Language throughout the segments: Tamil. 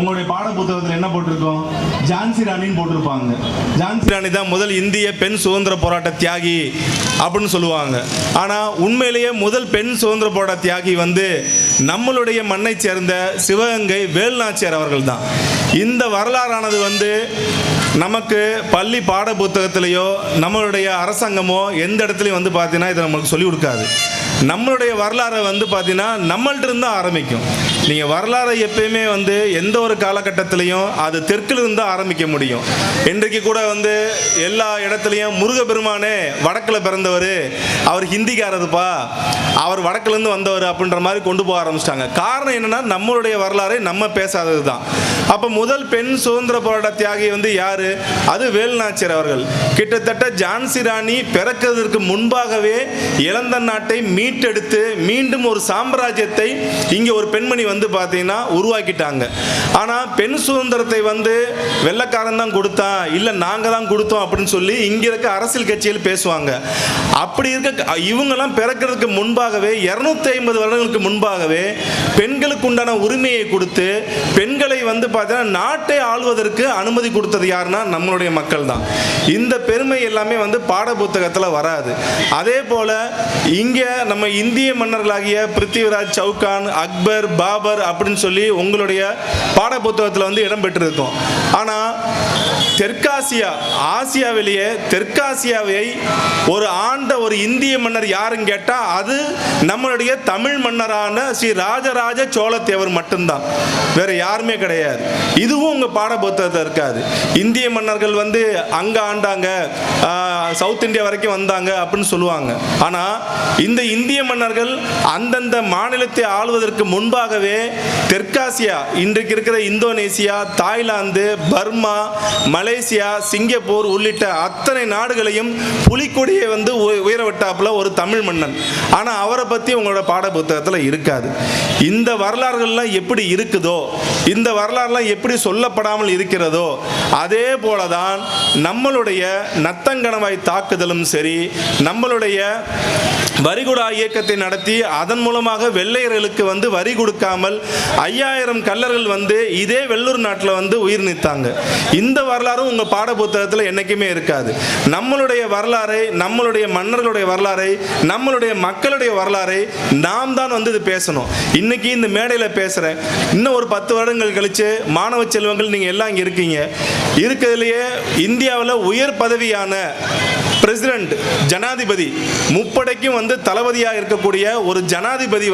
உங்களுடைய பாட புத்தகத்தில் என்ன போட்டிருக்கோம்? ஜான்சி ராணின்னு போட்டிருப்பாங்க. ஜான்சி ராணி தான் முதல் இந்திய பெண் சுதந்திர போராட்ட தியாகி அப்படின்னு சொல்லுவாங்க. ஆனால் உண்மையிலேயே முதல் பெண் சுதந்திர போராட்ட தியாகி நம்மளுடைய மண்ணை சேர்ந்த சிவகங்கை வேலுநாச்சியார் அவர்கள் தான். இந்த வரலாறானது நமக்கு பள்ளி பாட புத்தகத்திலேயோ நம்மளுடைய அரசாங்கமோ எந்த இடத்துலையும் பார்த்தீங்கன்னா இதை நம்மளுக்கு சொல்லிக் கொடுக்காது. நம்மளுடைய வரலாறை பார்த்தீங்கன்னா நம்மள்ட்ட இருந்து ஆரம்பிக்கும். நீங்கள் வரலாறை எப்பயுமே எந்த ஒரு காலகட்டத்திலையும் அது தெற்கிலிருந்து ஆரம்பிக்க முடியும். இன்றைக்கு கூட எல்லா இடத்துலையும் முருகப்பெருமானே வடக்கில் பிறந்தவர், அவர் ஹிந்திக்காரதுப்பா, அவர் வடக்குலேருந்து வந்தவர் அப்படின்ற மாதிரி கொண்டு போக ஆரம்பிச்சிட்டாங்க. காரணம் என்னென்னா நம்மளுடைய வரலாறை நம்ம பேசாதது தான். அப்போ முதல் பெண் சுதந்திர போராட்ட தியாகி யார்? அது வேலுநாச்சியார் அவர்கள். கிட்டத்தட்ட ஜான்சி ராணி பிறக்கிறதுக்கு முன்பாகவே இழந்த நாட்டை மீட்டெடுத்து மீண்டும் ஒரு சாம்ராஜ்யத்தை இங்கே ஒரு பெண்மணி பார்த்தீங்கன்னா உருவாக்கிட்டாங்க. ஆனால் பெண் சுதந்திரத்தை வெள்ளைக்காரன் தான் கொடுத்தான், இல்லை நாங்கள் தான் கொடுத்தோம் அப்படின்னு சொல்லி இங்கே இருக்க அரசியல் கட்சியில் பேசுவாங்க. அப்படி இருக்க இவங்கெல்லாம் பிறக்கிறதுக்கு முன்பாகவே 250 வருடங்களுக்கு முன்பாகவே பெண்களுக்கு உண்டான உரிமையை கொடுத்து பெண்களை பார்த்தீங்கன்னா நாட்டை ஆள்வதற்கு அனுமதி கொடுத்தது யாருன்னா நம்மளுடைய மக்கள் தான். இந்த பெருமை எல்லாமே பாட புத்தகத்தில் வராது. அதே போல இங்கே நம்ம இந்திய மன்னர்களாகிய பிருத்திவிராஜ் சவுகான், அக்பர், பாபர் அப்படின்னு சொல்லி உங்களுடைய பாட புத்தகத்தில் இடம் பெற்றிருக்கோம். ஆனால் தெற்காசியா, ஆசியாவிலேயே தெற்காசியாவை ஒரு ஆண்ட ஒரு இந்திய மன்னர் யாருன்னு கேட்டால் அது நம்மளுடைய தமிழ் மன்னரான ஸ்ரீ ராஜராஜ சோழத்தேவர் மட்டும்தான், வேற யாருமே கிடையாது. இதுவும் உங்கள் பாட புத்தகத்தில் இருக்காது. இந்திய மன்னர்கள் அங்கே ஆண்டாங்க, சவுத் இந்தியா வரைக்கும் வந்தாங்க அப்படின்னு சொல்லுவாங்க. ஆனால் இந்த இந்திய மன்னர்கள் அந்தந்த மாநிலத்தை ஆளுவதற்கு முன்பாகவே தெற்காசியா, இன்றைக்கு இருக்கிற Indonesia, Thailand, Burma, Malaysia, Singapore உள்ளிட்ட அத்தனை நாடுகளையும் புலிக்கொடியை உயர விட்டாப்புல ஒரு தமிழ் மன்னன். ஆனால் அவரை பற்றி உங்களோட பாட புத்தகத்தில் இருக்காது. இந்த வரலாறுகள்லாம் எப்படி இருக்குதோ, இந்த வரலாறுலாம் எப்படி சொல்லப்படாமல் இருக்கிறதோ, அதே போலதான் நம்மளுடைய நத்தங்கணவாய் தாக்குதலும் சரி, நம்மளுடைய வரிகுடா இயக்கத்தை நடத்தி அதன் மூலமாக வெள்ளையர்களுக்கு வரி கொடுக்காமல் 5000 கல்லர்கள் இதே வெள்ளூர் நாட்டில் உயிர் நீத்தாங்க. இந்த வரலாறும் உங்க பாட புத்தகத்தில் என்னைக்குமே இருக்காது. நம்மளுடைய வரலாறை, நம்மளுடைய மன்னர்களுடைய வரலாறை, நம்மளுடைய மக்களுடைய வரலாறை நாம் தான் இது பேசணும். இன்னைக்கு இந்த மேடையில் பேசுறேன். இன்னும் ஒரு 10 வருடங்கள் கழிச்சு மாணவ செல்வங்கள் நீங்க எல்லாம் இங்க இருக்கீங்க. இருக்கிறதுலேயே இந்தியாவில் உயர் பதவியான பிரசிடென்ட், ஜனாதிபதி, முப்படைக்கும் தளபதியாக இருக்கக்கூடிய ஒரு ஜனாதிபதி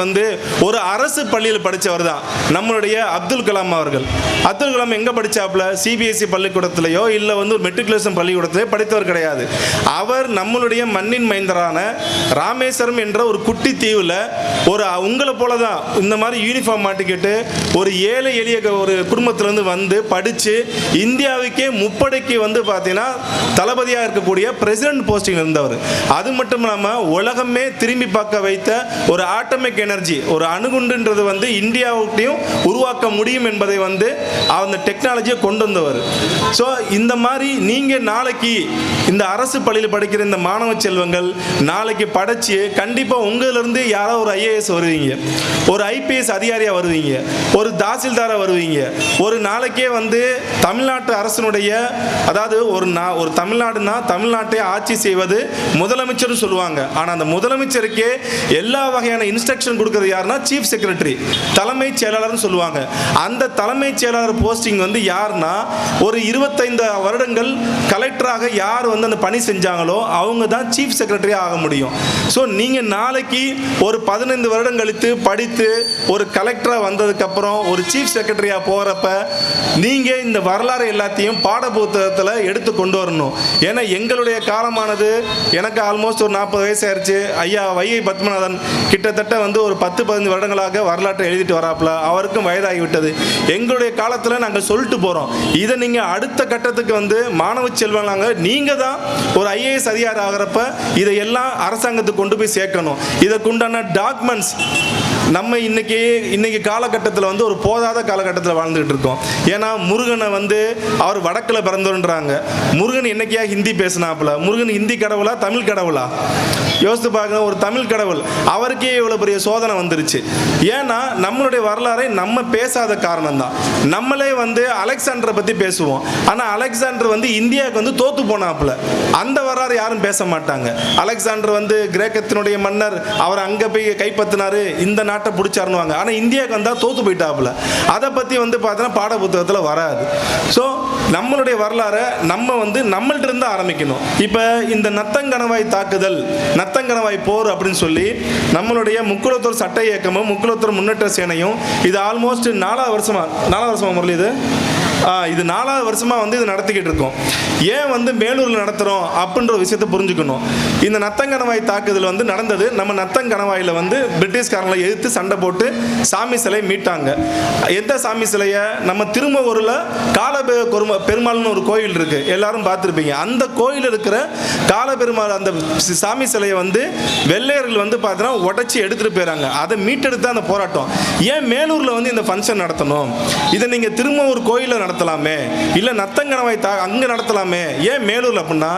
ஒரு அரசு பள்ளியில் படித்தவர் தான் நம்மளுடைய அப்துல் கலாம் அவர்கள். அப்துல் கலாம் எங்கே படித்தாப்புல? சிபிஎஸ்சி பள்ளிக்கூடத்திலேயோ இல்லை ஒரு மெட்ரிகுலேஷன் பள்ளிக்கூடத்திலேயோ படித்தவர் கிடையாது. அவர் நம்மளுடைய மண்ணின் மைந்தரான ராமேஸ்வரம் என்ற ஒரு குட்டி தீவில் ஒரு உங்களை போல தான் இந்த மாதிரி யூனிஃபார்ம் மாட்டிக்கிட்டு ஒரு ஏழை எளிய ஒரு குடும்பத்திலேருந்து படித்து இந்தியாவுக்கே முப்படைக்கு பார்த்தீங்கன்னா தளபதியாக இருக்கக்கூடிய பிரசிடென்ட் போஸ்டிங் இருந்தவர். அது மட்டும் இல்லாமல் உலகமே திரும்பி பார்க்க வைத்த ஒரு ஆட்டமிக் எனர்ஜி, ஒரு அணுகுண்டுன்றது இந்தியாவுக்கையும் உருவாக்க முடியும் என்பதை அந்த டெக்னாலஜியை கொண்டு வந்தவர். ஸோ இந்த மாதிரி நீங்கள் நாளைக்கு இந்த அரசு பள்ளியில் படிக்கிற இந்த மாணவ செல்வங்கள் நாளைக்கு படித்து கண்டிப்பாக உங்களிலிருந்து யாரோ ஒரு ஐஏஎஸ் வருவீங்க, ஒரு ஐபிஎஸ் அதிகாரியாக வருவீங்க, ஒரு தாசில்தாராக வருவீங்க. ஒரு நாளைக்கே தமிழ்நாட்டு அரசனுடைய, அதாவது ஒரு தமிழ்நாடுனா தமிழ்நாட்டை ஆட்சி செய்வது முதலமைச்சர் சொல்லுவாங்க. ஆனால் அந்த முதலமைச்சருக்கே எல்லா வகையான இன்ஸ்ட்ரக்ஷன் கொடுக்கிறது யாருன்னா சீஃப் செக்ரட்டரி, தலைமைச் செயலாளர்னு சொல்லுவாங்க. அந்த தலைமைச் செயலாளர் போஸ்டிங் யாருன்னா ஒரு 25 வருடங்கள் கலெக்டராக யார் அந்த பணி செஞ்சாங்களோ அவங்க தான் சீஃப் செக்ரட்டரி ஆக முடியும். ஸோ நீங்கள் நாளைக்கு ஒரு 15 வருடம் கழித்து படித்து ஒரு கலெக்டராக வந்ததுக்கப்புறம் ஒரு சீஃப் செக்ரட்டரியாக போகிறப்ப நீங்கள் இந்த வரலாறு எல்லாத்தையும் பாட புத்தகத்தில் எடுத்து கொண்டு வரணும். ஏன்னா எங்களுடைய காலமானது, எனக்கு ஆல்மோஸ்ட் ஒரு 40 வயசு ஆயிடுச்சு. ஐயா வைகை பத்மநாதன் கிட்டத்தட்ட ஒரு 10-15 வருடங்களாக வரலாற்றை எழுதிட்டு வராப்புல, அவருக்கும் வயதாகிவிட்டது. எங்களுடைய காலத்தில் நாங்கள் சொல்லிட்டு போகிறோம். இதை நீங்கள் அடுத்த கட்டத்துக்கு மாணவ செல்வங்க நீங்கள் தான் ஒரு ஐஏஎஸ் அதிகாரி ஆகிறப்ப இதையெல்லாம் அரசாங்கத்துக்கு கொண்டு போய் சேர்க்கணும். இதற்குண்டான டாக்குமெண்ட்ஸ் நம்ம இன்னைக்கு காலகட்டத்தில் வந்து ஒரு போதாத காலகட்டத்தில் வாழ்ந்துகிட்டு இருக்கோம். ஏன்னா முருகனை வந்து அவர் வடக்கில் பிறந்தோன்றாங்க. முருகன் என்னைக்கியா ஹிந்தி பேசினாப்புல? முருகன் ஹிந்தி கடவுளா தமிழ் கடவுளா? யோசித்து பார்க்க, ஒரு தமிழ் கடவுள் அவருக்கே இவ்வளோ பெரிய சோதனை வந்துருச்சு. ஏன்னா நம்மளுடைய வரலாறை நம்ம பேசாத காரணம் தான். நம்மளே வந்து அலெக்சாண்டரை பற்றி பேசுவோம், ஆனால் அலெக்சாண்டர் வந்து இந்தியாவுக்கு வந்து தோத்து போனாப்புல. அந்த வரலாறு யாரும் பேச மாட்டாங்க. அலெக்சாண்டர் வந்து கிரேக்கத்தினுடைய மன்னர், அவர் அங்கே போய் கைப்பற்றினாரு, இந்த நாட்டை பிடிச்சாருன்னுவாங்க. ஆனால் இந்தியாவுக்கு வந்தால் தோத்து போயிட்டாப்புல. அதை பற்றி வந்து பார்த்தீங்கன்னா பாட புத்தகத்தில் வராது. ஸோ நம்மளுடைய வரலாறை நம்ம வந்து நம்மள்ட்ட இருந்து ஆரம்பிக்கணும். இப்போ இந்த நத்தங்கணவாய் தாக்குதல், நத்தங்கணவாய் போர் அப்படின்னு சொல்லி நம்மளுடைய முக்குளத்தூர் சட்ட இயக்கமும் முக்குளத்தூர் முன்னேற்ற சேனையும் இது ஆல்மோஸ்ட் 4வது வருஷமா முரளி இது 4வது வருஷமாக வந்து இது நடத்திக்கிட்டு இருக்கோம். ஏன் வந்து மேலூரில் நடத்துகிறோம் அப்படின்ற விஷயத்தை புரிஞ்சுக்கணும். இந்த நத்தங்கணவாய் தாக்குதல் வந்து நடந்தது. நம்ம நத்தங்கணவாயில் வந்து பிரிட்டிஷ்காரங்களை எதிர்த்து சண்டை போட்டு சாமி சிலையை மீட்டாங்க. எந்த சாமி சிலையை? நம்ம திருமூரில் பெருமாள்னு ஒரு கோயில் இருக்குது, எல்லாரும் பார்த்துருப்பீங்க. அந்த கோயில் இருக்கிற காலபெருமாள் அந்த சாமி சிலையை வந்து வெள்ளையர்கள் வந்து பார்த்தீங்கன்னா உடச்சி எடுத்துகிட்டு போயிறாங்க. அதை மீட்டெடுத்து அந்த போராட்டம். ஏன் மேலூரில் வந்து இந்த ஃபங்க்ஷன் நடத்தணும்? இதை நீங்கள் திருமூர் கோயிலில் நடத்தலாமே, இல்லை நத்தங்கணவாய் அங்கே நடத்தலாமே, ஏன் மேலூர்? அப்படின்னா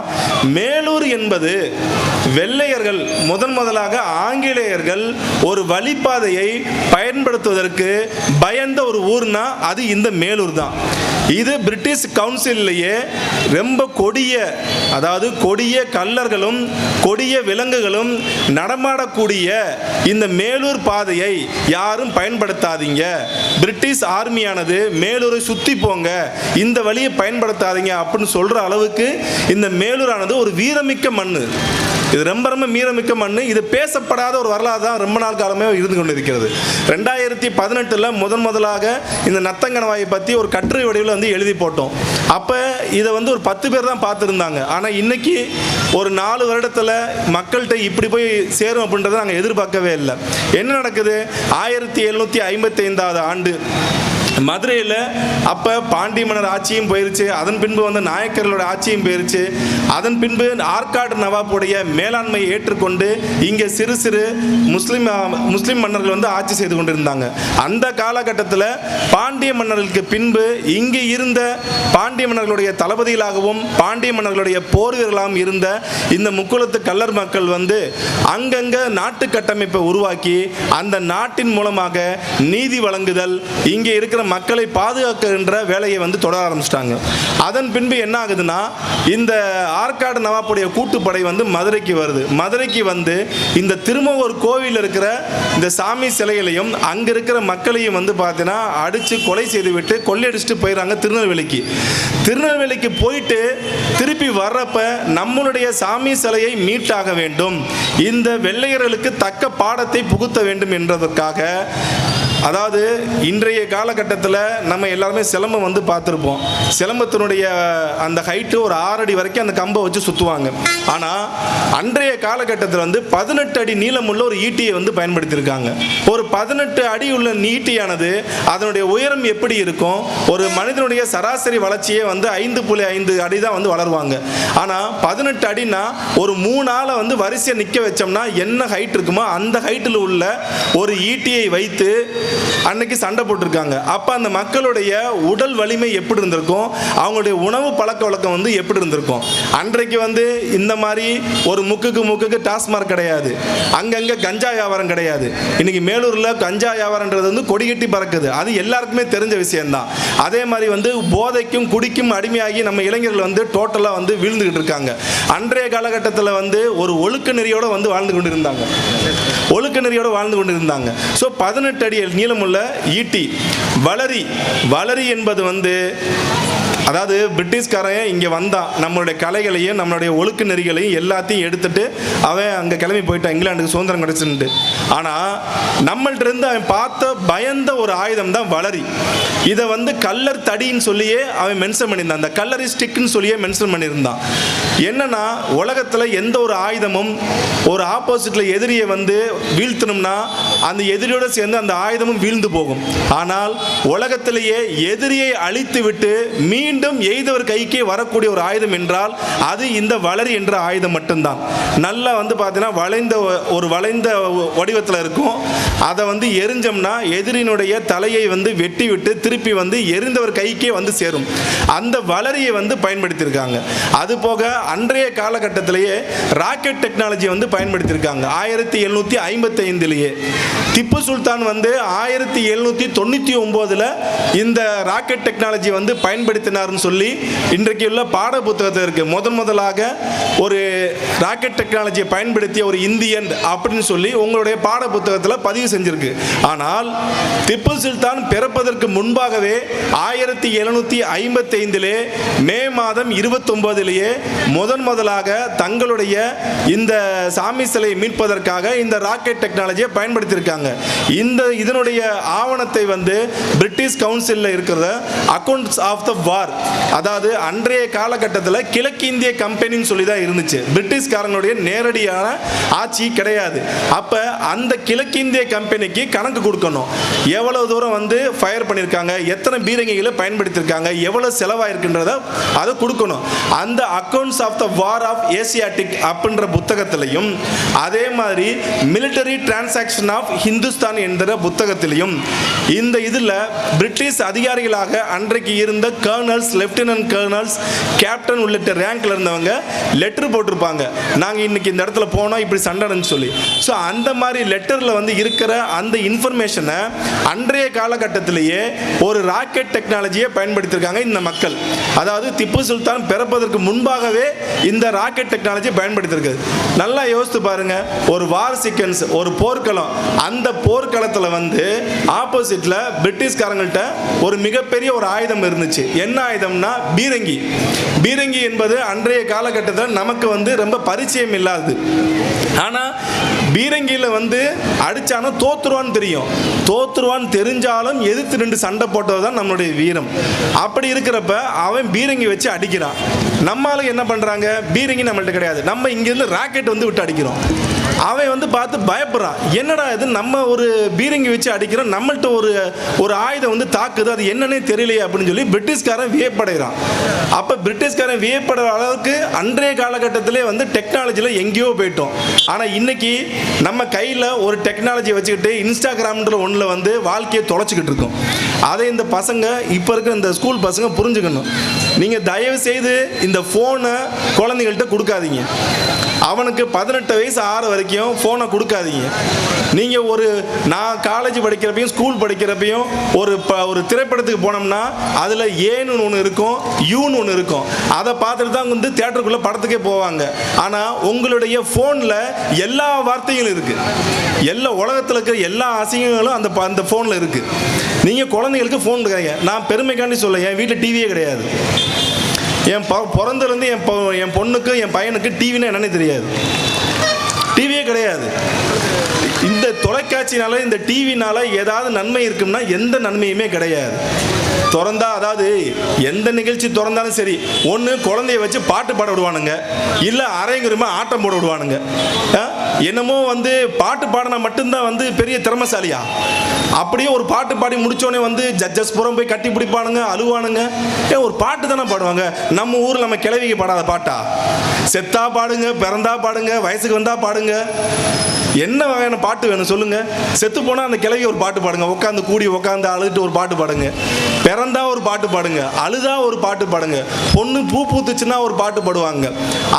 மேலூர் என்பது வெள்ளையர்கள் முதலாக ஆங்கிலேயர்கள் ஒரு வழிபாதையை பயன்படுத்துவதற்கு பயந்த ஒரு ஊர்னா அது இந்த மேலூர் தான். இது பிரிட்டிஷ் கவுன்சிலேயே ரொம்ப கொடிய கள்ளர்களும் கொடிய விலங்குகளும் நடமாடக்கூடிய இந்த மேலூர் பாதையை யாரும் பயன்படுத்தாதீங்க. பிரிட்டிஷ் ஆர்மியானது மேலூரை சுற்றி போங்க, இந்த வழியை பயன்படுத்தாதீங்க அப்படின்னு சொல்ற அளவுக்கு இந்த மேலூரானது ஒரு வீரமிக்க மண்ணு. இது ரொம்ப வீரமிக்க மண்ணு. இது பேசப்படாத ஒரு வரலாறு தான் ரொம்ப நாள் காலமே இருந்து கொண்டிருக்கிறது. 2018 முதலாக இந்த நத்தங்கணவாயை பற்றி ஒரு கட்டுரை வடிவில் வந்து எழுதி போட்டோம். அப்போ இதை வந்து ஒரு 10 பேர் தான் பார்த்துருந்தாங்க. ஆனால் இன்னைக்கு ஒரு 4 வருடத்தில் மக்கள்கிட்ட இப்படி போய் சேரும் அப்படின்றத நாங்கள் எதிர்பார்க்கவே இல்லை. என்ன நடக்குது? 1755 ஆண்டு மதுரையில் அப்போ பாண்டிய மன்னர் ஆட்சியும் போயிருச்சு. அதன் பின்பு வந்து நாயக்கர்களோட ஆட்சியும் போயிருச்சு. அதன் பின்பு ஆற்காடு நவாப்புடைய மேலாண்மையை ஏற்றுக்கொண்டு இங்கே சிறு சிறு முஸ்லீம் மன்னர்கள் வந்து ஆட்சி செய்து கொண்டிருந்தாங்க. அந்த காலகட்டத்தில் பாண்டிய மன்னர்களுக்கு பின்பு இங்கே இருந்த பாண்டிய மன்னர்களுடைய தளபதிகளாகவும் பாண்டிய மன்னர்களுடைய போர் வீரர்களாகவும் இருந்த இந்த முக்குளத்து கள்ளர் மக்கள் வந்து அங்கங்கே நாட்டு கட்டமைப்பை உருவாக்கி அந்த நாட்டின் மூலமாக நீதி வழங்குதல், இங்கே இருக்கிற மக்களை பாதுகாக்கின்ற வேலையை வந்து தொடர ஆரம்பிச்சிட்டாங்க. அதன் பின்பு என்ன ஆகுதுன்னா, இந்த ஆற்காடு நவாப்புடைய கூட்டுப்படை வந்து மதுரைக்கு வருது. மதுரைக்கு வந்து இந்த திருமூர் கோவில் இருக்கிற இந்த சாமி சிலைகளையும் அங்க இருக்கிற மக்களையும் வந்து பார்த்தீங்கன்னா அடிச்சு கொலை செய்து விட்டு கொள்ளையடிச்சுட்டு போயிடறாங்க திருநெல்வேலிக்கு போயிட்டு திருப்பி வர்றப்ப நம்மளுடைய சாமி சிலையை மீட்டாக வேண்டும், இந்த வெள்ளையர்களுக்கு தக்க பாடத்தை புகுத்த வேண்டும் என்பதற்காக, அதாவது இன்றைய காலகட்டத்தில் நம்ம எல்லாருமே சிலம்பம் வந்து பார்த்துருப்போம். சிலம்பத்தினுடைய அந்த ஹைட்டு ஒரு 6 அடி வரைக்கும் அந்த கம்பை வச்சு சுற்றுவாங்க. ஆனால் அன்றைய காலகட்டத்தில் வந்து 18 அடி நீளமுள்ள ஒரு ஈட்டியை வந்து பயன்படுத்தியிருக்காங்க. ஒரு 18 அடி உள்ள ஈட்டியானது அதனுடைய உயரம் எப்படி இருக்கும்? ஒரு மனிதனுடைய சராசரி வளர்ச்சியே வந்து 5.5 அடி தான் வந்து வளருவாங்க. ஆனால் 18 அடினா ஒரு 3 ஆளை வந்து வரிசையை நிற்க வச்சோம்னா என்ன ஹைட் இருக்குமோ அந்த ஹைட்டில் உள்ள ஒரு ஈட்டியை வைத்து அன்னைக்கு சண்டை போட்டிருக்காங்க. அப்ப அந்த மக்களுடைய உடல் வலிமை எப்படி இருந்திருக்கும், அவங்களுடைய உணவு பழக்க வழக்கம் வந்து எப்படி இருந்திருக்கும். அன்றைக்கு வந்து இந்த மாதிரி ஒரு முக்குக்கு டாஸ்மார்க் கிடையாது, அங்கங்க கஞ்சா வியாபாரம் கிடையாது. இன்னைக்கு மேலூர்ல கஞ்சா வியாபாரம்ன்றது வந்து கொடிகட்டி பறக்குது, அது எல்லாருக்குமே தெரிஞ்ச விஷயம்தான். அதே மாதிரி வந்து போதைக்கும் குடிக்கும் அடிமையாகி நம்ம இளைஞர்கள் வந்து டோட்டலா வந்து வீழ்ந்துகிட்டு இருக்காங்க. அன்றைய காலகட்டத்தில் வந்து ஒரு ஒழுக்க நெறியோட வந்து வாழ்ந்து கொண்டிருந்தாங்க. ஸோ 18 அடி நீளமுள்ள ஈட்டி வளரி என்பது வந்து, அதாவது பிரிட்டிஷ்காரன் இங்கே வந்தான், நம்மளுடைய கலைகளையும் நம்மளுடைய ஒழுக்க நெறிகளையும் எல்லாத்தையும் எடுத்துட்டு அவன் அங்கே கிளம்பி போயிட்டான், இங்கிலாந்துக்கு சுதந்திரம் கிடைச்சுட்டு. ஆனால் நம்மள்ட்ட இருந்து அவன் பார்த்த பயந்த ஒரு ஆயுதம் தான் வளரி. இதை வந்து கல்லர் தடின்னு சொல்லியே அவன் மென்ஷன் பண்ணியிருந்தான், அந்த கல்லரி ஸ்டிக்னு சொல்லியே மென்ஷன் பண்ணியிருந்தான். என்னன்னா, உலகத்தில் எந்த ஒரு ஆயுதமும் ஒரு ஆப்போசிட்ல எதிரியை வந்து வீழ்த்தணும்னா அந்த எதிரியோட சேர்ந்து அந்த ஆயுதமும் வீழ்ந்து போகும். ஆனால் உலகத்திலேயே எதிரியை அழித்து விட்டு மீண்டும் மீண்டும் எய்தவர் கைக்கே வரக்கூடிய ஒரு ஆயுதம் என்றால் அது இந்த வளரி என்ற ஆயுதம் மட்டும்தான். நல்லா வந்து பார்த்தீங்கன்னா வளைந்த வடிவத்தில் இருக்கும். அதை வந்து எரிஞ்சோம்னா எதிரினுடைய தலையை வந்து வெட்டி விட்டு திருப்பி வந்து எரிந்தவர் கைக்கே வந்து சேரும். அந்த வளரியை வந்து பயன்படுத்தியிருக்காங்க. அது போக அன்றைய காலகட்டத்திலேயே ராக்கெட் டெக்னாலஜி வந்து பயன்படுத்தியிருக்காங்க. 1755 திப்பு சுல்தான் வந்து 1799 இந்த ராக்கெட் டெக்னாலஜி வந்து பயன்படுத்தினார்னு சொல்லி இன்றைக்கு உள்ள பாட புத்தகத்தில் இருக்கு. முதலாக ஒரு ராக்கெட் டெக்னாலஜியை பயன்படுத்திய ஒரு இந்தியன் அப்படின்னு சொல்லி உங்களுடைய பாட புத்தகத்தில் பதிவு செஞ்சிருக்கு. ஆனால் திப்பு சுல்தான் பிறப்பதற்கு முன்பாகவே 1755 மே மாதம் 29 முதலாக தங்களுடைய இந்த சாமி சிலையை மீட்பதற்காக இந்த ராக்கெட் டெக்னாலஜியை பயன்படுத்தியிருக்காங்க. இதனுடைய ஆவணத்தை வந்து பிரிட்டிஷ் கவுன்சிலில் இருக்கிற அக்கவுண்ட்ஸ் ஆஃப் த வார், அதாவது அன்றைய காலகட்டத்தில் கிழக்கிந்திய கம்பெனின்னு சொல்லி தான் இருந்துச்சு. பிரிட்டிஷ்காரங்களுடைய நேரடியான ஆட்சி கிடையாது. அப்போ அந்த கிழக்கிந்திய கம்பெனிக்கு கணக்கு கொடுக்கணும். எவ்வளவு தூரம் வந்து ஃபயர் பண்ணியிருக்காங்க, எத்தனை பீரங்கிகளை பயன்படுத்தியிருக்காங்க, எவ்வளவு செலவாயிருக்குன்றத அதை கொடுக்கணும். அந்த accounts of the war of Asiatic அப்படின்ற புத்தகத்திலையும் அதே மாதிரி மிலிட்டரி டிரான்சாக்ஷன் ஆஃப் ஹிந்துஸ்தான் என்கிற புத்தகத்திலையும் இந்த இதில் பிரிட்டிஷ் அதிகாரிகளாக அன்றைக்கு இருந்த கர்னல்ஸ், லெப்டினன்ட் கர்னல்ஸ், கேப்டன் உள்ளிட்ட ரேங்க்ல இருந்தவங்க லெட்டர் போட்டிருப்பாங்க, நாங்கள் இன்னைக்கு இந்த இடத்துல போனோம் இப்படி சண்டைன்னு சொல்லி. ஸோ அந்த மாதிரி லெட்டரில் வந்து இருக்கிற அந்த இன்ஃபர்மேஷனை அன்றைய காலகட்டத்திலேயே ஒரு ராக்கெட் டெக்னாலஜியை பயன்படுத்தியிருக்காங்க இந்த மக்கள். அதாவது திப்பு சுல்தான் பிறப்பதற்கு முன்பாகவே இந்த ராக்கெட் டெக்னாலஜி பயன்படுத்தியிருக்குது. நல்லா யோசித்து பாருங்க, ஒரு வார் சீக்வன்ஸ், ஒரு போர்க்களம், அந்த போர்க்களத்தில் வந்து ஆப்போசிட்ல பிரிட்டிஷ்காரங்கள்ட்ட ஒரு மிகப்பெரிய ஒரு ஆயுதம் இருந்துச்சு. என்ன ஆயுதம்னா பீரங்கி. பீரங்கி என்பது அன்றைய காலகட்டத்தில் நமக்கு வந்து ரொம்ப பரிச்சயம் இல்லாது. ஆனால் பீரங்கியில் வந்து அடிச்சானா தோத்துருவான்னு தெரியும். தோத்துருவான்னு தெரிஞ்சாலும் எதிர்த்து நின்று சண்டை போட்டது தான் நம்மளுடைய வீரம். அப்படி இருக்கிறப்ப அவன் பீரங்கி வச்சு அடிக்கிறான். நம்மளுக்கு என்ன பண்ணுறாங்க, பீரங்கி நம்மள்ட்ட கிடையாது, நம்ம இங்கேருந்து ராக்கெட் வந்து விட்டு அடிக்கிறோம். அவன் வந்து பார்த்து பயப்படுறான், என்னடா இது நம்ம ஒரு பீரங்கி வச்சு அடிக்கிறோம், நம்மள்ட்ட ஒரு ஆயுதம் வந்து தாக்குது, அது என்னன்னே தெரியலையே அப்படின்னு சொல்லி பிரிட்டிஷ்காரன் வியப்படைகிறான். அப்போ பிரிட்டிஷ்காரன் வியப்படுற அளவுக்கு அன்றைய காலகட்டத்திலே வந்து டெக்னாலஜியில் எங்கேயோ போயிட்டோம். ஆனால் இன்னைக்கு நம்ம கையில் ஒரு டெக்னாலஜி வச்சுக்கிட்டு இன்ஸ்டாகிராம்ன்ற ஒன்றில் வந்து வாழ்க்கையை தொலைச்சிக்கிட்டு இருக்கோம். அதை இந்த பசங்க, இப்போ இருக்கிற இந்த ஸ்கூல் பசங்க புரிஞ்சுக்கணும். நீங்கள் தயவு செய்து இந்த ஃபோனை குழந்தைகள்கிட்ட கொடுக்காதீங்க. அவனுக்கு 18 வயசு ஆற வரைக்கும் ஃபோனை கொடுக்காதீங்க. நீங்கள் நான் காலேஜ் படிக்கிறப்பையும் ஸ்கூல் படிக்கிறப்பையும் ஒரு திரைப்படத்துக்கு போனோம்னா அதில் ஏன்னு ஒன்று இருக்கும், யூன்னு ஒன்று இருக்கும். அதை பார்த்துட்டு தான் வந்து தியேட்டருக்குள்ளே படத்துக்கே போவாங்க. ஆனால் உங்களுடைய ஃபோனில் எல்லா வார்த்தைகளும் இருக்குது, எல்லா உலகத்தில் இருக்கிற எல்லா அசிங்கங்களும் அந்த ஃபோனில் இருக்குது. நீங்கள் குழந்தைங்களுக்கு ஃபோன் இருக்காங்க. நான் பெருமைக்காண்டி சொல்ல, என் வீட்டில் டிவியே கிடையாது. என் பிறந்திருந்து என் பொண்ணுக்கு என் பையனுக்கு டிவின்னு என்னன்னே தெரியாது, டிவியே கிடையாது. இந்த தொலைக்காட்சினால, இந்த டிவினால ஏதாவது நன்மை இருக்குன்னா எந்த நன்மையுமே கிடையாது. திறந்தா, அதாவது எந்த நிகழ்ச்சி திறந்தாலும் சரி, ஒன்று குழந்தைய வச்சு பாட்டு பாட விடுவானுங்க, இல்லை அரைங்குறமா ஆட்டம் போட விடுவானுங்க. என்னமோ வந்து பாட்டு பாடினா மட்டும்தான் வந்து பெரிய திறமைசாலியா? அப்படியே ஒரு பாட்டு பாடி முடிச்சோடனே வந்து ஜட்ஜஸ் புறம் போய் கட்டி பிடிப்பானுங்க, அழுவானுங்க. ஒரு பாட்டு தானே பாடுவாங்க. நம்ம ஊரில் நம்ம கிளவிக்கு பாடாத பாட்டா? செத்தா பாடுங்க, பிறந்தா பாடுங்க, வயசுக்கு வந்தா பாடுங்க, என்ன வகையான பாட்டு வேணும் சொல்லுங்க? செத்து போனால் அந்த கிளவி ஒரு பாட்டு பாடுங்க, உட்காந்து அழுதுட்டு ஒரு பாட்டு பாடுங்க, பிறந்தா ஒரு பாட்டு பாடுங்க, அழுதா ஒரு பாட்டு பாடுங்க, பொண்ணு பூ பூத்துச்சுன்னா ஒரு பாட்டு பாடுவாங்க.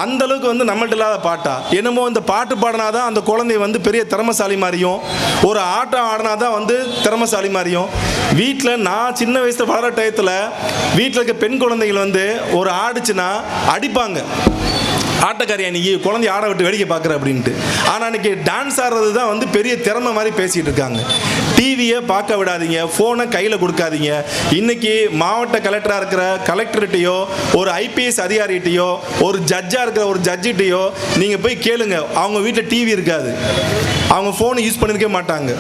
அந்த அளவுக்கு வந்து நம்மள்ட்ட இல்லாத பாட்டா? என்னமோ இந்த பாட்டு பாடினாதான் அந்த குழந்தை வந்து பெரிய திறமைசாலி மாதிரியும், ஒரு ஆட்டம் ஆடினாதான் வந்து திறமைசாலி மாதிரியும். வீட்டில் நான் சின்ன வயசில் வளர டயத்தில் வீட்டில் இருக்க பெண் குழந்தைகள் வந்து ஒரு ஆடிச்சுன்னா அடிப்பாங்க. ஆட்டக்காரியா நீ குழந்தைய ஆட விட்டு வேடிக்கை பார்க்குற அப்படின்ட்டு. ஆனால் அன்றைக்கி டான்ஸ் ஆடுறது தான் வந்து பெரிய திறமை மாதிரி பேசிகிட்டு இருக்காங்க. டிவியை பார்க்க விடாதீங்க, ஃபோனை கையில் கொடுக்காதீங்க. இன்றைக்கி மாவட்ட கலெக்டராக இருக்கிற கலெக்டர்கிட்டையோ, ஒரு ஐபிஎஸ் அதிகாரிகிட்டையோ, ஒரு ஜட்ஜாக இருக்கிற ஒரு ஜட்ஜிட்டையோ நீங்கள் போய் கேளுங்க, அவங்க வீட்டில் டிவி இருக்காது, அவங்க ஃபோனை யூஸ் பண்ணியிருக்க மாட்டாங்க.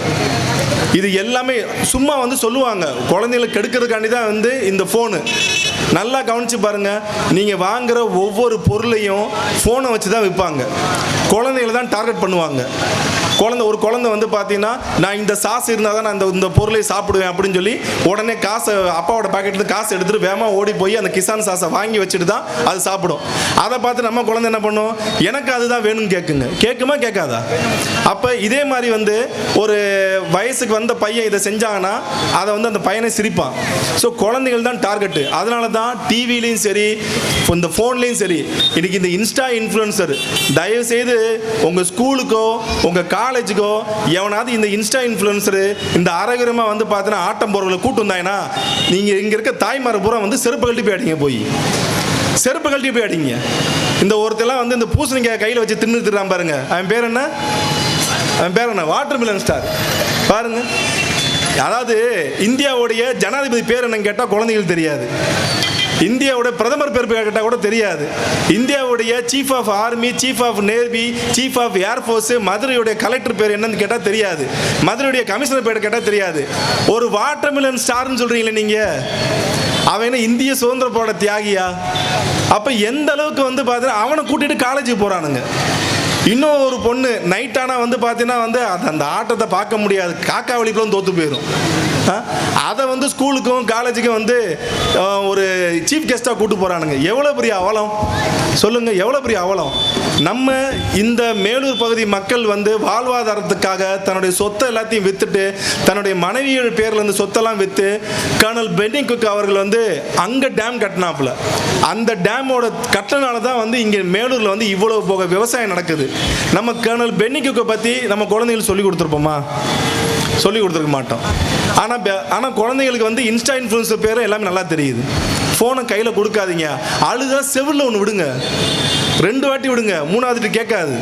இது எல்லாமே சும்மா வந்து சொல்லுவாங்க, குழந்தைகளை கெடுக்கிறதுக்காண்டி தான் வந்து இந்த ஃபோனு. நல்லா கவனித்து பாருங்கள், நீங்கள் வாங்குகிற ஒவ்வொரு பொருளையும் ஃபோனை வச்சு தான் விற்பாங்க. குழந்தைகளை தான் டார்கெட் பண்ணுவாங்க. ஒரு குழந்தை வந்து பார்த்தீங்கன்னா நான் இந்த சாஸ் இருந்தால் தான் நான் இந்த பொருளை சாப்பிடுவேன் அப்படின்னு சொல்லி உடனே காசை அப்பாவோட பாக்கெட்டில் காசு எடுத்துட்டு வேகமாக ஓடி போய் அந்த கிசான் சாஸை வாங்கி வச்சுட்டு தான் அது சாப்பிடும். அதை பார்த்து நம்ம குழந்தை என்ன பண்ணும், எனக்கு அதுதான் வேணும்னு கேட்குமா கேட்காதா? அப்போ இதே மாதிரி வந்து ஒரு வயசுக்கு வந்த பையன் இதை செஞ்சாங்கன்னா அதை வந்து அந்த பையனை சிரிப்பான். ஸோ குழந்தைகள் தான் டார்கெட்டு. அதனால தான் டிவிலையும் சரி இந்த ஃபோன்லேயும் சரி இன்னைக்கு இந்த இன்ஸ்டா இன்ஃப்ளூயன்சர், தயவுசெய்து உங்கள் ஸ்கூலுக்கோ உங்கள் காலேஜுக்கோ எவனாவது இந்த இன்ஸ்டா இன்ஃப்ளூயன்சரு இந்த அரகுரமாக வந்து பார்த்தீங்கன்னா ஆட்டம் போகிறவங்களை கூட்டு வந்தாங்கன்னா நீங்கள் இங்கே இருக்க தாய்மாரை பூரா வந்து செருப்பு கழட்டி போய் அடிங்க, செருப்பு கழட்டி போய் அடிங்க. இந்த ஒருத்தெல்லாம் வந்து இந்த பூசணிக்காய் கையில் வச்சு தின்னுறான் பாருங்க, அவன் பேர் என்ன வாட்டர் மிலன் ஸ்டார் பாருங்க. அதாவது இந்தியாவுடைய ஜனாதிபதி பேர் என்னன்னு கேட்டால் குழந்தைகள் தெரியாது, இந்தியாவுடைய பிரதமர் பேர் கேட்டால் கூட தெரியாது, இந்தியாவுடைய chief of army, chief of navy, chief of air force, மதுரையுடைய கலெக்டர் பேர் என்னன்னு கேட்டால் தெரியாது, மதுரையுடைய கமிஷனர் பேர் கேட்டால் தெரியாது. ஒரு வாட்டர் மிலன் ஸ்டார்னு சொல்கிறீங்களே நீங்கள், அவன் என்ன இந்திய சுதந்திர போராட்ட தியாகியா? அப்போ எந்த அளவுக்கு வந்து பார்த்தீங்கன்னா அவனை கூட்டிகிட்டு காலேஜுக்கு போகிறானுங்க. இன்னும் ஒரு பொண்ணு நைட் ஆனால் வந்து பார்த்தீங்கன்னா வந்து அந்த ஆட்டத்தை பார்க்க முடியாது, காக்கா வலிக்குள்ள தோற்று போயிடும். அதை வந்து ஸ்கூலுக்கும் காலேஜுக்கும் வந்து ஒரு சீஃப் கெஸ்ட்டாக கூட்டு போகிறானுங்க. எவ்வளோ பெரிய அவலம் சொல்லுங்கள், எவ்வளோ பெரிய அவலம். நம்ம இந்த மேலூர் பகுதி மக்கள் வந்து வாழ்வாதாரத்துக்காக தன்னுடைய சொத்தை எல்லாத்தையும் விற்றுட்டு தன்னுடைய மனைவியோட பேரில் இருந்து சொத்தெல்லாம் விற்று கர்னல் பென்னிங் குக் அவர்கள் வந்து அங்கே டேம் கட்டினாப்புல. அந்த டேமோட கட்டினால தான் வந்து இங்கே மேலூரில் வந்து இவ்வளோ போக விவசாயம் நடக்குது. நம்ம கர்னல் பென்னிங் குக்கை பற்றி நம்ம குழந்தைங்களுக்கு சொல்லி கொடுத்துருப்போமா? சொல்லி கொடுத்துருக்க மாட்டோம். ஆனால் குழந்தைங்களுக்கு வந்து இன்ஸ்டா இன்ஃப்ளூயன்சர் பேரும் எல்லாமே நல்லா தெரியுது. ஃபோனை கையில் கொடுக்காதீங்க, அழுதா செவிலில் ஒன்று விடுங்க, 2 வாட்டி விடுங்க, 3வது கேட்காது.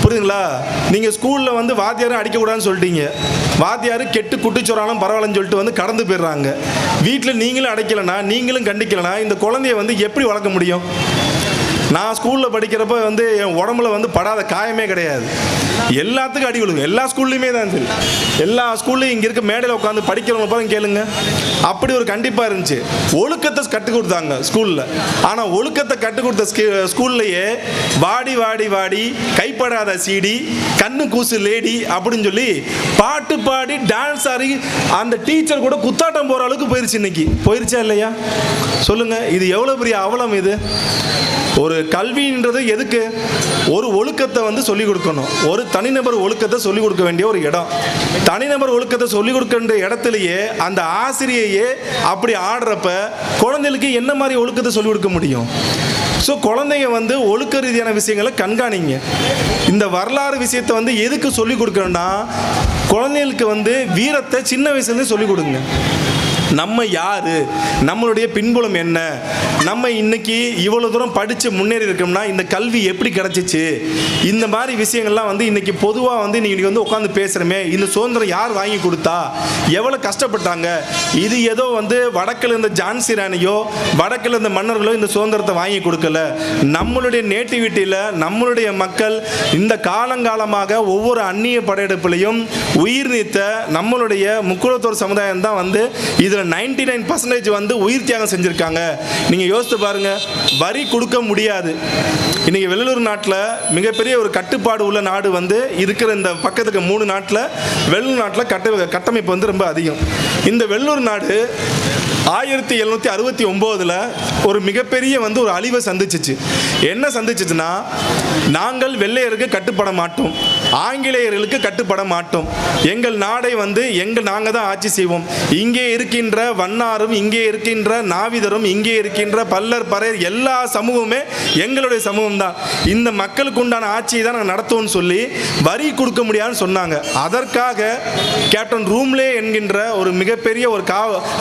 புரியுதுங்களா? நீங்கள் ஸ்கூலில் வந்து வாத்தியாரும் அடிக்கக்கூடாதுன்னு சொல்லிட்டீங்க, வாத்தியார் கெட்டு குட்டிச்சோறாலும் பரவாயில்லன்னு சொல்லிட்டு வந்து கடந்து போயிடுறாங்க. வீட்டில் நீங்களும் அடைக்கலைன்னா, நீங்களும் கண்டிக்கலைன்னா இந்த குழந்தைய வந்து எப்படி வளர்க்க முடியும்? நான் ஸ்கூலில் படிக்கிறப்ப வந்து என் உடம்புல வந்து படாத காயமே கிடையாது. எல்லாத்துக்கும் அடி விழுகும், எல்லா ஸ்கூல்லையுமே தான் சரி, எல்லா ஸ்கூல்லையும் இங்கே இருக்க மேடையில் உட்காந்து படிக்கிறவங்க பாருங்க கேளுங்க, அப்படி ஒரு கண்டிப்பாக இருந்துச்சு. ஒழுக்கத்தை கற்றுக் கொடுத்தாங்க ஸ்கூலில். ஆனால் ஒழுக்கத்தை கற்றுக் கொடுத்த ஸ்கூல்லையே வாடி வாடி வாடி, கைப்படாத சீடி, கண்ணு கூசு லேடி அப்படின்னு சொல்லி பாட்டு பாடி டான்ஸ் ஆடி அந்த டீச்சர் கூட குத்தாட்டம் போகிற அளவுக்கு போயிருச்சு. இன்னைக்கு போயிருச்சா இல்லையா சொல்லுங்க? இது எவ்வளோ பெரிய அவலம் இது. ஒரு கல்வின்றது எதுக்கு? ஒரு ஒழுக்கத்தை வந்து சொல்லிக் கொடுக்கணும், ஒரு தனிநபர் ஒழுக்கத்தை சொல்லிக் கொடுக்க வேண்டிய ஒரு இடம். தனிநபர் ஒழுக்கத்தை சொல்லிக் கொடுக்க வேண்டிய இடத்துலையே அந்த ஆசிரியையே அப்படி ஆடுறப்ப குழந்தைகளுக்கு என்ன மாதிரி ஒழுக்கத்தை சொல்லிக் கொடுக்க முடியும்? ஸோ குழந்தைங்க வந்து ஒழுக்க ரீதியான விஷயங்களை கண்காணிங்க. இந்த வரலாறு விஷயத்தை வந்து எதுக்கு சொல்லிக் கொடுக்கணும்னா, குழந்தைகளுக்கு வந்து வீரத்தை சின்ன வயசுலேருந்து சொல்லிக் கொடுங்க. நம்ம யார், நம்மளுடைய பின்புலம் என்ன, நம்ம இன்னைக்கு இவ்வளோ தூரம் படித்து முன்னேறி இருக்கோம்னா இந்த கல்வி எப்படி கிடச்சிச்சு, இந்த மாதிரி விஷயங்கள்லாம் வந்து இன்னைக்கு பொதுவாக வந்து இன்னைக்கு வந்து உட்காந்து பேசுகிறோமே, இந்த சுதந்திரம் யார் வாங்கி கொடுத்தா, எவ்வளோ கஷ்டப்பட்டாங்க, இது ஏதோ வந்து வடக்கில் இருந்த ஜான்சி ராணியோ வடக்கில் இருந்த மன்னர்களோ இந்த சுதந்திரத்தை வாங்கி கொடுக்கல. நம்மளுடைய நேட்டிவிட்டியில் நம்மளுடைய மக்கள் இந்த காலங்காலமாக ஒவ்வொரு அந்நிய படையெடுப்புலையும் உயிர் நீத்த நம்மளுடைய முக்குலத்தோர் சமுதாயம் தான் வந்து இதில் 99% வந்து உயிர் தியாகம் செஞ்சுருக்காங்க. நீங்கள் யோசித்து பாருங்கள், வரி கொடுக்க முடியாது. இன்றைக்கி வெள்ளூர் நாட்டில் மிகப்பெரிய ஒரு கட்டுப்பாடு உள்ள நாடு வந்து இருக்கிற இந்த பக்கத்துக்கு 3 நாட்டில் வெள்ளூர் நாட்டில் கட்டமைப்பு வந்து ரொம்ப அதிகம். இந்த வெள்ளூர் நாடு 1769 ஒரு மிகப்பெரிய வந்து ஒரு அழிவை சந்திச்சிச்சு. என்ன சந்திச்சிச்சுன்னா, நாங்கள் வெள்ளையருக்கு கட்டுப்பட மாட்டோம், ஆங்கிலேயர்களுக்கு கட்டுப்பட மாட்டோம், எங்கள் நாடை வந்து நாங்கள் தான் ஆட்சி செய்வோம், இங்கே இருக்கின்ற வண்ணாரும் இங்கே இருக்கின்ற நாவிதரும் இங்கே இருக்கின்ற பல்லர் பறையர் எல்லா சமூகமே எங்களுடைய சமூகம் தான், இந்த மக்களுக்கு உண்டான ஆட்சியை தான் நாங்கள் நடத்துவோம்னு சொல்லி வரி கொடுக்க முடியாதுன்னு சொன்னாங்க. அதற்காக கேப்டன் ரூம்லே என்கின்ற ஒரு மிகப்பெரிய ஒரு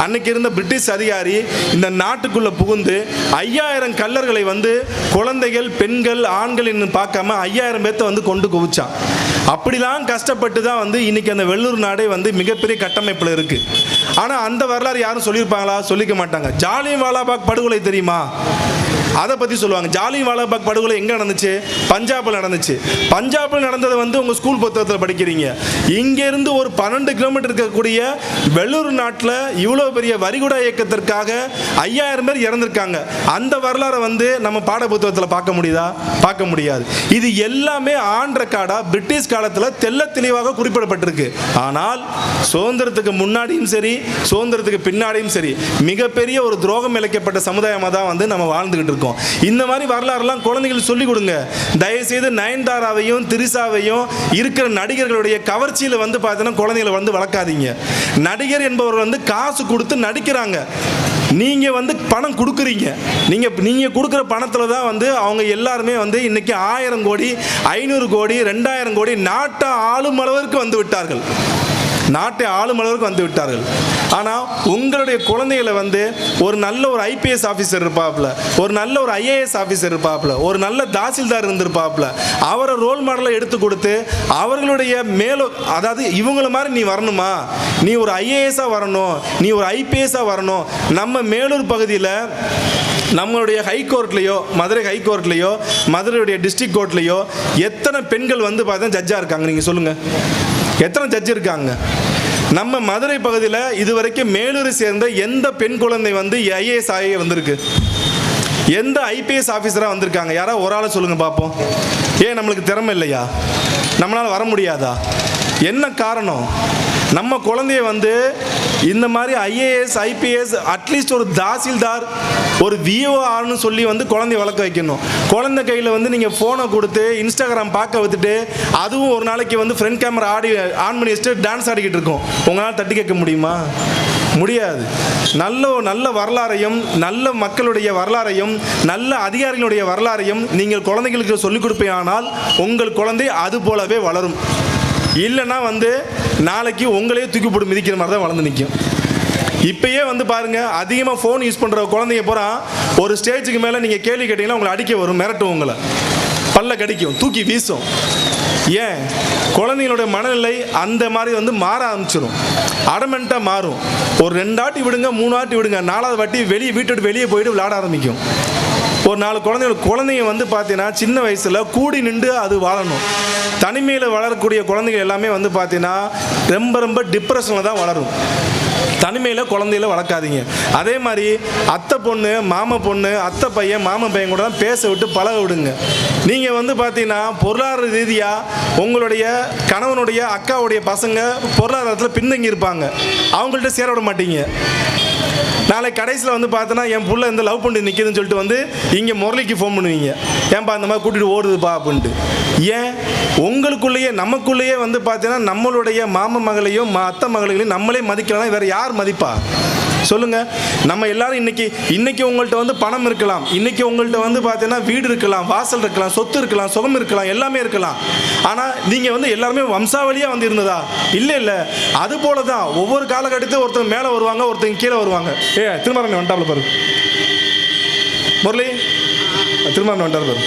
அன்னைக்கு இருந்த பிரிட்டிஷ் அதிகாரி இந்த நாட்டுக்குள்ள புகுந்து 5000 கல்லர்களை வந்து குழந்தைகள் பெண்கள் ஆண்கள் பார்க்காம 5000 பேர்த்த வந்து கொண்டு குவிச்சான். அப்படிலாம் கஷ்டப்பட்டு தான் வந்து இன்னைக்கு அந்த வெள்ளூர் நாடே வந்து மிகப்பெரிய கட்டமைப்பில் இருக்கு. ஆனால் அந்த வரலாறு யாரும் சொல்லியிருப்பாங்களா? சொல்லிக்க மாட்டாங்க. ஜாலியன் வாலாபாக் படுகொலை தெரியுமா? அதை பற்றி சொல்லுவாங்க. ஜாலியன்வாலாபாக் படுகொலை எங்கே நடந்துச்சு? பஞ்சாபில் நடந்துச்சு. பஞ்சாபில் நடந்ததை வந்து உங்கள் ஸ்கூல் புத்தகத்தில் படிக்கிறீங்க. இங்கேருந்து ஒரு 12 கிலோமீட்டர் இருக்கக்கூடிய வெள்ளூர் நாட்டில் இவ்வளோ பெரிய வரிகுடா இயக்கத்திற்காக 5000 பேர் இறந்திருக்காங்க. அந்த வரலாறை வந்து நம்ம பாட புத்தகத்தில் பார்க்க முடியுதா? பார்க்க முடியாது. இது எல்லாமே ஆன் ரெக்கார்டா பிரிட்டிஷ் காலத்தில் தெள்ள தெளிவாக குறிப்பிடப்பட்டிருக்கு. ஆனால் சுதந்திரத்துக்கு முன்னாடியும் சரி, சுதந்திரத்துக்கு பின்னாடியும் சரி, மிகப்பெரிய ஒரு துரோகம் இழைக்கப்பட்ட சமுதாயமாக தான் வந்து நம்ம வாழ்ந்துகிட்டு இருக்கோம். இந்த மாதிரி வரலாறுலாம் குழந்தைகளுக்கு சொல்லிக் கொடுங்க. தயவுசெய்து நயன்தாராவையும் திரிசாவையும் இருக்கிற நடிகர்களுடைய கவர்ச்சியில் வந்து பார்த்தீங்கன்னா குழந்தைகளை வந்து வளர்க்காதீங்க. நடிகர் என்பவர் வந்து காசு கொடுத்து நடிக்கிறாங்க. நீங்க வந்து பணம் கொடுக்குறீங்க. நீங்க கொடுக்குற பணத்தில் தான் வந்து அவங்க எல்லாருமே வந்து இன்னைக்கு 1000 கோடி 500 கோடி 2000 கோடி நாட்டை ஆளும் அளவிற்கு வந்து விட்டார்கள். நாட்டை ஆளும் அளவுக்கு வந்து விட்டார்கள். ஆனால் உங்களுடைய குழந்தைகளை வந்து ஒரு நல்ல ஒரு ஐபிஎஸ் ஆஃபீஸர் இருப்பாப்புல, ஒரு நல்ல ஒரு ஐஏஎஸ் ஆஃபீஸர் இருப்பாப்புல, ஒரு நல்ல தாசில்தார் இருந்திருப்பாப்புல, அவரை ரோல் மாடலை எடுத்து கொடுத்து அவர்களுடைய அதாவது இவங்கள மாதிரி நீ வரணுமா, நீ ஒரு ஐஏஎஸ்ஸாக வரணும், நீ ஒரு ஐபிஎஸ்ஸாக வரணும். நம்ம மேலூர் பகுதியில் நம்மளுடைய ஹைகோர்ட்லேயோ, மதுரை ஹைகோர்ட்லேயோ, மதுரையுடைய டிஸ்ட்ரிக்ட் கோர்ட்லேயோ எத்தனை பெண்கள் வந்து பார்த்தா ஜட்ஜாக இருக்காங்க? நீங்கள் சொல்லுங்கள், எத்தனை ஜட்ஜ் இருக்காங்க? நம்ம மதுரை பகுதியில் இதுவரைக்கும் மேலூரை சேர்ந்த எந்த பெண் குழந்தை வந்து ஐஏஎஸ் ஆகி வந்திருக்கு? எந்த ஐபிஎஸ் ஆஃபீஸராக வந்திருக்காங்க? யாராவது ஒரு ஆளை சொல்லுங்கள் பார்ப்போம். ஏன் நம்மளுக்கு திறமை இல்லையா? நம்மளால் வர முடியாதா? என்ன காரணம்? நம்ம குழந்தைய வந்து இந்த மாதிரி ஐஏஎஸ் ஐபிஎஸ் அட்லீஸ்ட் ஒரு தாசில்தார் ஒரு விஓஆர்னு சொல்லி வந்து குழந்தைய வளர்க்க வைக்கணும். குழந்தை கையில் வந்து நீங்கள் ஃபோனை கொடுத்து இன்ஸ்டாகிராம் பார்க்க வச்சுட்டு அதுவும் ஒரு நாளைக்கு வந்து ஃப்ரண்ட் கேமரா ஆன் பண்ணி வச்சுட்டு டான்ஸ் ஆடிக்கிட்டு இருக்கோம். உங்களால் தட்டி கேட்க முடியுமா? முடியாது. நல்ல வரலாறையும் நல்ல மக்களுடைய வரலாறையும் நல்ல அதிகாரிகளுடைய வரலாறையும் நீங்கள் குழந்தைகளுக்கு சொல்லிக் கொடுப்பேனால் உங்கள் குழந்தை அது போலவே வளரும். இல்லைன்னா வந்து நாளைக்கு உங்களையே தூக்கி போட்டு மிதிக்கிற மாதிரி தான் வளர்ந்து நிற்கும். இப்பயே வந்து பாருங்க, அதிகமாக ஃபோன் யூஸ் பண்ணுற குழந்தைங்க பூரா ஒரு ஸ்டேஜுக்கு மேலே நீங்கள் கேள்வி கேட்டீங்கன்னா உங்களை அடிக்க வரும், மிரட்டும், உங்களை பல்ல கடிக்கும், தூக்கி வீசும். ஏன்? குழந்தைங்களோட மனநிலை அந்த மாதிரி வந்து மாற ஆரம்பிச்சிடும், அடமெண்ட்டாக மாறும். ஒரு 2 ஆட்டி விடுங்க, 3 ஆட்டி விடுங்க, 4வது வாட்டி வீட்டை வெளியே போயிட்டு விளையாட ஆரம்பிக்கும். ஒரு 4 குழந்தைங்க வந்து பார்த்தீங்கன்னா சின்ன வயசில் கூடி நின்று அது வாழணும். தனிமையில் வளரக்கூடிய குழந்தைகள் எல்லாமே வந்து பார்த்தீங்கன்னா ரொம்ப டிப்ரெஷனில் தான் வளரும். தனிமையில் குழந்தையில வளர்க்காதீங்க. அதே மாதிரி அத்தை பொண்ணு மாமா பொண்ணு அத்தை பையன் மாமா பையன் கூட தான் பேச விட்டு பழக விடுங்க. நீங்கள் வந்து பார்த்தீங்கன்னா பொருளாதார ரீதியாக உங்களுடைய கணவனுடைய அக்காவுடைய பசங்க பொருளாதாரத்தில் பின்தங்கி இருப்பாங்க, அவங்கள்ட்ட சேர விட மாட்டீங்க. நாளைக்கு கடைசியில் வந்து பார்த்தோன்னா என் புள்ள இந்த லவ் பண்ணி நிற்கிதுன்னு சொல்லிட்டு வந்து இங்கே முரளிக்கு ஃபோன் பண்ணுவீங்க, ஏன்பா அந்த மாதிரி கூட்டிகிட்டு ஓடுதுப்பா அப்படின்ட்டு. ஏன்? உங்களுக்குள்ளேயே நமக்குள்ளேயே வந்து பார்த்தீங்கன்னா நம்மளுடைய மாம மகளையும் அத்தை மகளையும் நம்மளே மதிக்கலாம், வேறு யார் மதிப்பா சொல்லுங்கள்? நம்ம எல்லாரும் இன்னைக்கு உங்கள்கிட்ட வந்து பணம் இருக்கலாம், இன்னைக்கு உங்கள்கிட்ட வந்து பார்த்தீங்கன்னா வீடு இருக்கலாம், வாசல் இருக்கலாம், சொத்து இருக்கலாம், சுகம் இருக்கலாம், எல்லாமே இருக்கலாம். ஆனால் நீங்கள் வந்து எல்லாருமே வம்சாவளியாக வந்து இருந்ததா? இல்லை. அது போல தான் ஒவ்வொரு காலகட்டத்தில் ஒருத்தங்க மேலே வருவாங்க, ஒருத்தங்க கீழே வருவாங்க. திரும்ப வந்துட்டாப்ல பாரு முரளி, திரும்ப வந்துட்டார் பாரு.